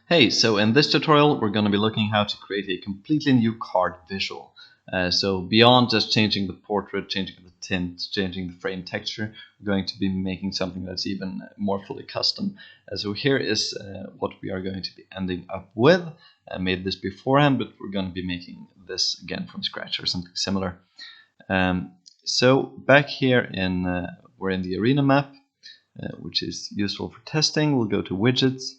Hey, so in this tutorial we're going to be looking how to create a completely new card visual. So beyond just changing the portrait, changing the tint, changing the frame texture, we're going to be making something that's even more fully custom. So here is what we are going to be ending up with. I made this beforehand, but we're going to be making this again from scratch or something similar. So back here we're in the arena map, which is useful for testing. We'll go to widgets,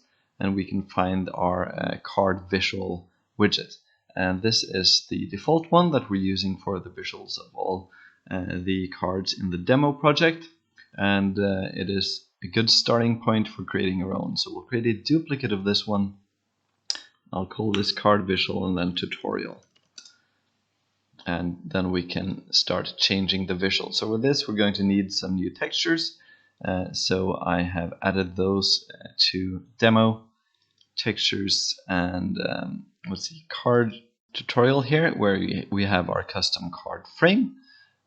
and we can find our card visual widget. And this is the default one that we're using for the visuals of all the cards in the demo project. And it is a good starting point for creating our own. So we'll create a duplicate of this one. I'll call this card visual and then tutorial. And then we can start changing the visual. So with this, we're going to need some new textures. So I have added those to demo textures, and let's see, card tutorial here, where we have our custom card frame,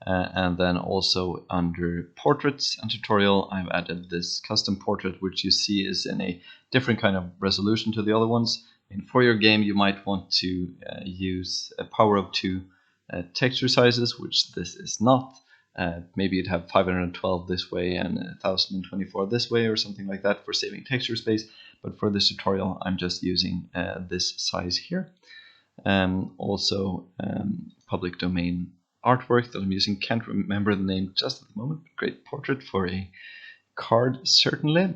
and then also under portraits and tutorial I've added this custom portrait, which you see is in a different kind of resolution to the other ones. And for your game you might want to use a power of 2 texture sizes, which this is not. Maybe you'd have 512 this way and 1024 this way or something like that for saving texture space. But for this tutorial, I'm just using this size here. Also, public domain artwork that I'm using. Can't remember the name just at the moment. Great portrait for a card, certainly.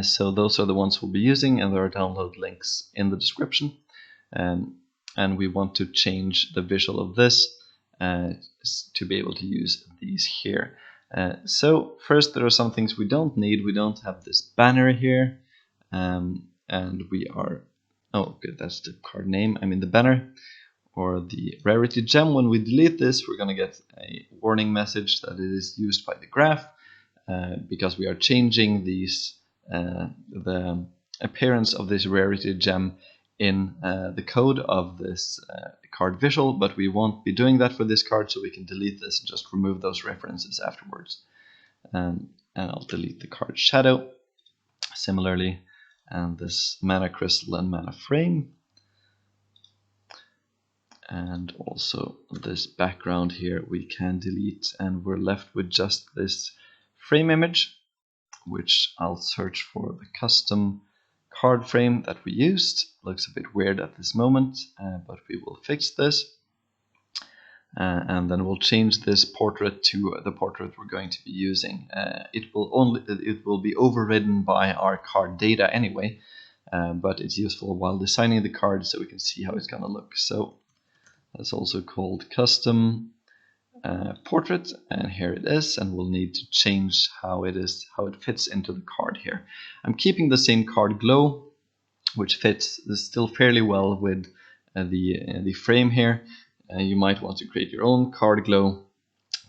So those are the ones we'll be using, and there are download links in the description. And we want to change the visual of this to be able to use these here. So first, there are some things we don't need. We don't have this banner here. And we are, oh good, that's the card name, I mean the banner, or the rarity gem. When we delete this, we're going to get a warning message that it is used by the graph, because we are changing these the appearance of this rarity gem in the code of this card visual, but we won't be doing that for this card, so we can delete this and just remove those references afterwards. And I'll delete the card shadow similarly, and this mana crystal and mana frame, and also this background here we can delete, and we're left with just this frame image, which I'll search for the custom card frame that we used. Looks a bit weird at this moment, but we will fix this. And then we'll change this portrait to the portrait we're going to be using. It will be overridden by our card data anyway, but it's useful while designing the card so we can see how it's going to look. So that's also called custom portrait, and here it is. And we'll need to change how it fits into the card here. I'm keeping the same card glow, which fits still fairly well with the frame here. You might want to create your own card glow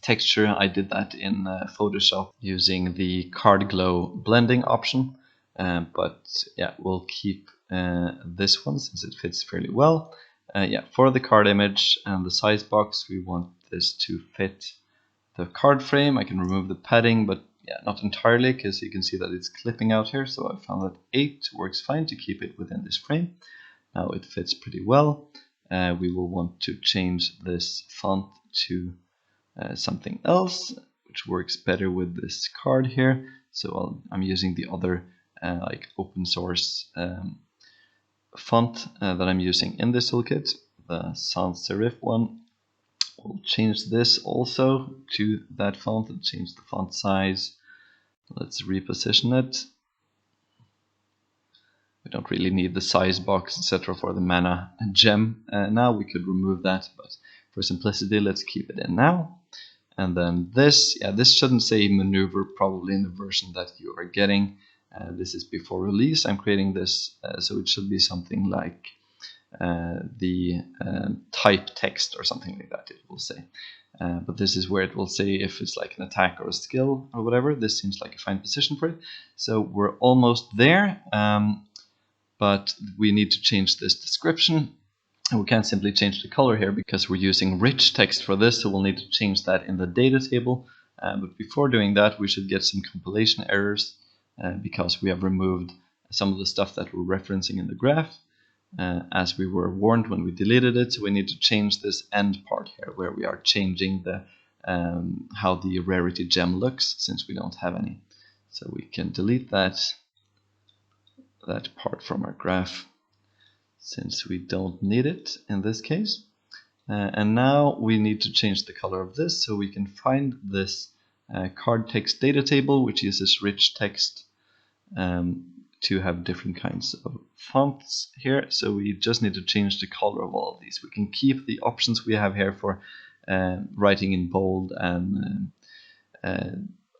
texture. I did that in Photoshop using the card glow blending option, but yeah, we'll keep this one since it fits fairly well. Yeah, for the card image and the size box, we want this to fit the card frame. I can remove the padding, but yeah, not entirely, because you can see that it's clipping out here. So I found that 8 works fine to keep it within this frame. Now it fits pretty well. We will want to change this font to something else, which works better with this card here. So I'm using the other like open source font that I'm using in this toolkit, the sans serif one. We'll change this also to that font and change the font size. Let's reposition it. We don't really need the size box, etc. for the mana gem. Now we could remove that, but for simplicity, let's keep it in now. And then this, yeah, this shouldn't say maneuver probably in the version that you are getting. This is before release. I'm creating this, so it should be something like the type text or something like that, it will say. But this is where it will say if it's like an attack or a skill or whatever. This seems like a fine position for it. So we're almost there. But we need to change this description, and we can't simply change the color here because we're using rich text for this, so we'll need to change that in the data table. But before doing that, we should get some compilation errors because we have removed some of the stuff that we're referencing in the graph, as we were warned when we deleted it. So we need to change this end part here, where we are changing the how the rarity gem looks, since we don't have any. So we can delete that part from our graph, since we don't need it in this case. And now we need to change the color of this, so we can find this card text data table, which uses rich text to have different kinds of fonts here. So we just need to change the color of all of these. We can keep the options we have here for writing in bold, and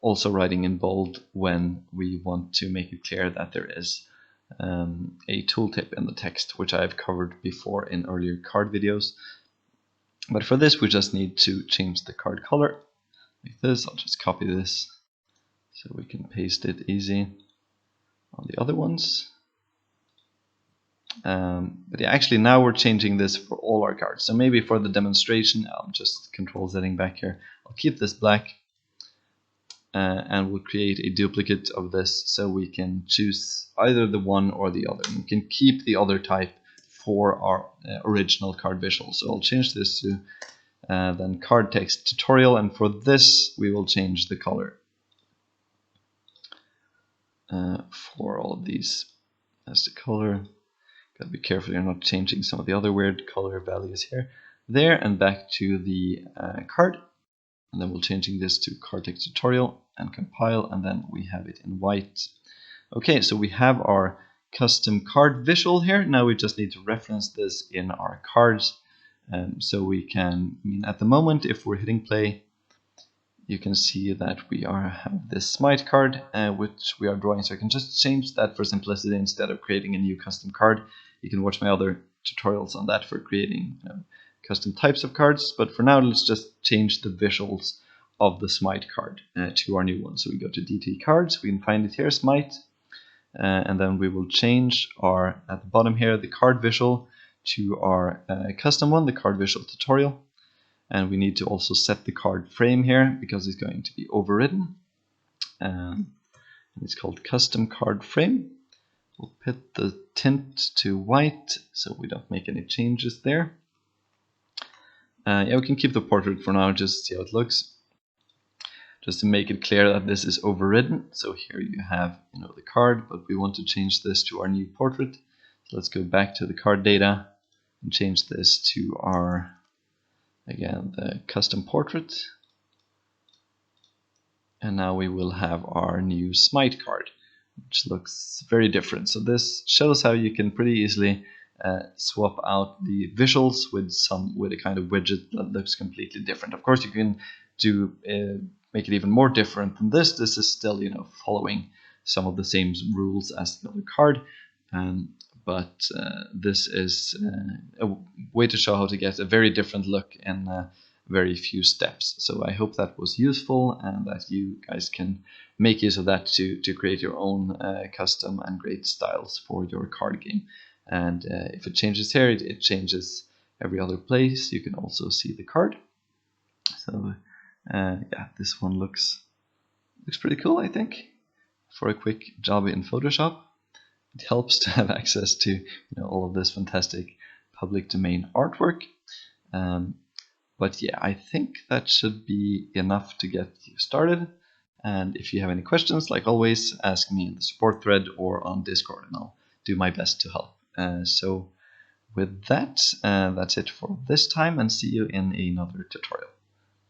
also writing in bold when we want to make it clear that there is a tooltip in the text, which I've covered before in earlier card videos. But for this, we just need to change the card color like this. I'll just copy this so we can paste it easy on the other ones. But yeah, actually now we're changing this for all our cards. So maybe for the demonstration, I'll just control-Zing back here. I'll keep this black, and we'll create a duplicate of this, so we can choose either the one or the other. We can keep the other type for our original card visual. So I'll change this to then card text tutorial, and for this we will change the color for all of these as the color. Gotta be careful you're not changing some of the other weird color values here. There, and back to the card, and then we'll changing this to card text tutorial and compile, and then we have it in white. Okay, so we have our custom card visual here. Now we just need to reference this in our cards. So we can, at the moment, if we're hitting play, you can see that we have this smite card, which we are drawing. So I can just change that for simplicity. Instead of creating a new custom card, you can watch my other tutorials on that for creating custom types of cards. But for now, let's just change the visuals of the smite card to our new one. So we go to DT cards, we can find it here, smite. And then we will change our, at the bottom here, the card visual to our custom one, the card visual tutorial. And we need to also set the card frame here, because it's going to be overridden. It's called custom card frame. We'll put the tint to white, so we don't make any changes there. Yeah, we can keep the portrait for now, just see how it looks. Just to make it clear that this is overridden. So here you have the card, but we want to change this to our new portrait. So let's go back to the card data and change this to our, again, the custom portrait. And now we will have our new smite card, which looks very different. So this shows how you can pretty easily swap out the visuals with a kind of widget that looks completely different. Of course, you can do make it even more different than this. This is still, following some of the same rules as the other card, but this is a way to show how to get a very different look in very few steps. So I hope that was useful, and that you guys can make use of that to create your own custom and great styles for your card game. And if it changes here, it changes every other place. You can also see the card. So yeah, this one looks pretty cool, I think, for a quick job in Photoshop. It helps to have access to all of this fantastic public domain artwork. But yeah, I think that should be enough to get you started. And if you have any questions, like always, ask me in the support thread or on Discord, and I'll do my best to help. So with that, that's it for this time, and see you in another tutorial.